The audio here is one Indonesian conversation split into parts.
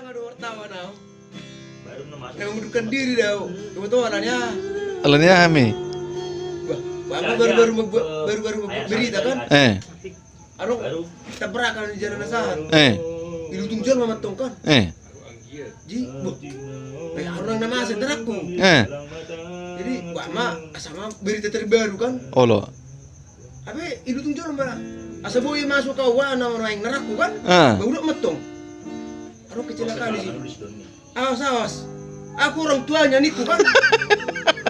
ada wartawan tau. Baru nama. Yang mengundurkan diri tau. Kebetulan alannya. Alannya Hami. Bang baru berita kan. Anu tabrakan di jalan Asahan. Ilu tunggal mamatong kan. Ji, orang nama asal terakku. Jadi, sama berita terbaru kan. Olo. Tapi ilu tunggal mana? Asa boy masuk ke wana orang yang neraku kan. Baru matong. Anu kecelakaan di sini. Awas. Aku orang tuanya niku kan.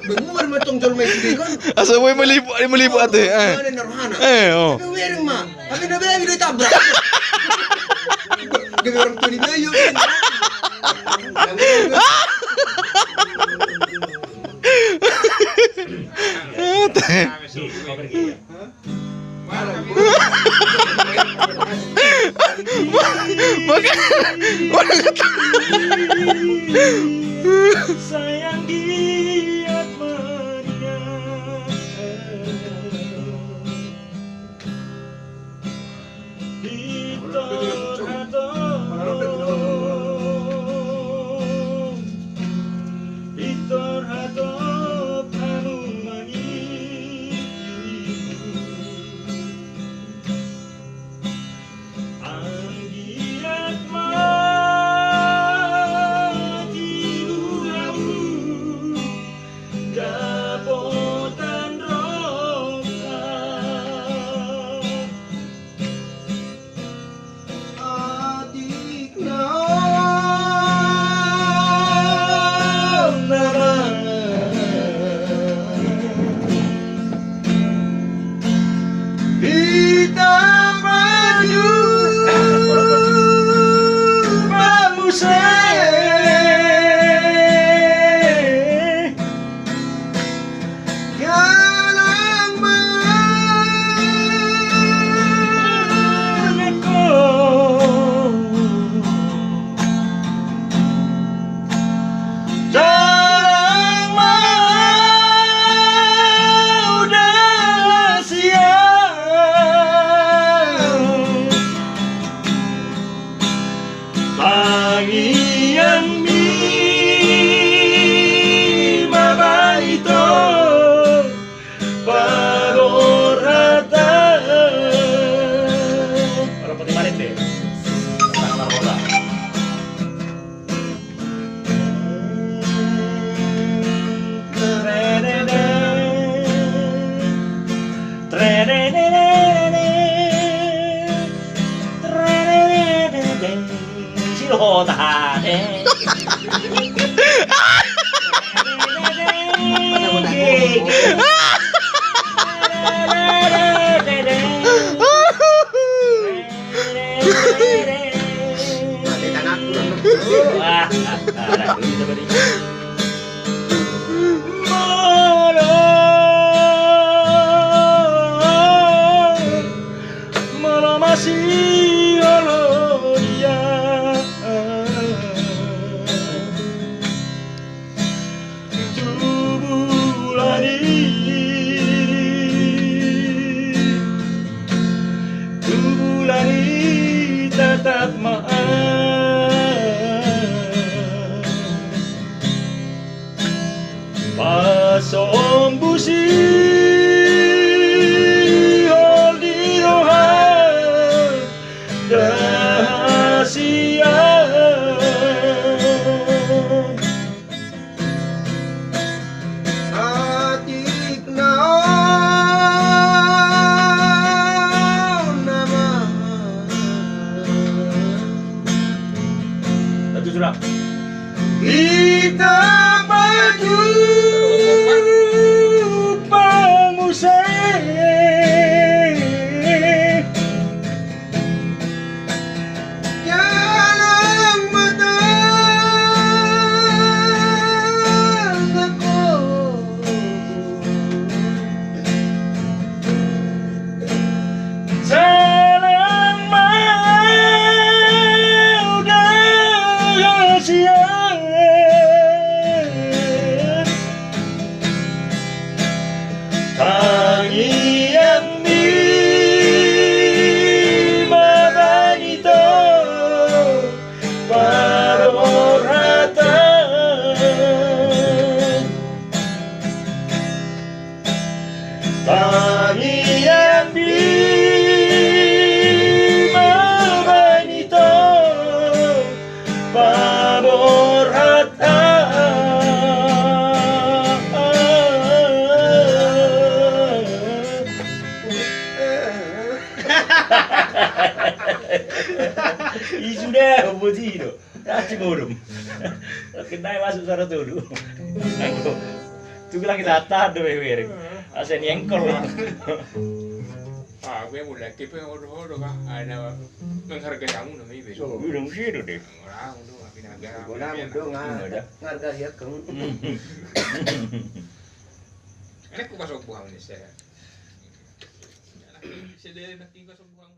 Bengumar matong jol mai sini kan. Asa boy melipu ate. Ada narhana. Oh. Tapi wereng mah. Tapi nabe lagi ditabrak. Dengan orang tua ni bayu kan. Sayang giat meriah Victor Hatop Hanumani Anggiat mati luau Dapotan roka Adik naon nama kita maju bangsa yang jarang mau dah siang Pangian mi mabaito Pagorata Orang putih marit deh. Tangan bola. Silo tahan. Wah, ada itu tadi. Malam masih oloria Tubulani tetap Pasom busi Holdi rohan Dahasian Adik naon nama Sudah, puji itu. Kasih burung. Kenai masuk sana tuh dulu. Aku. Tuh bilang kita atas tuh bebek. Asen yengkol. Gue mulai tipe orang kah ada menghargai kamu namanya besok. Burung sih itu deh. Orang tuh tapi negara. Guna mudo ngarga ya kamu. Enak ku masuk buang nih saya. Saya dari nak tinggal buang.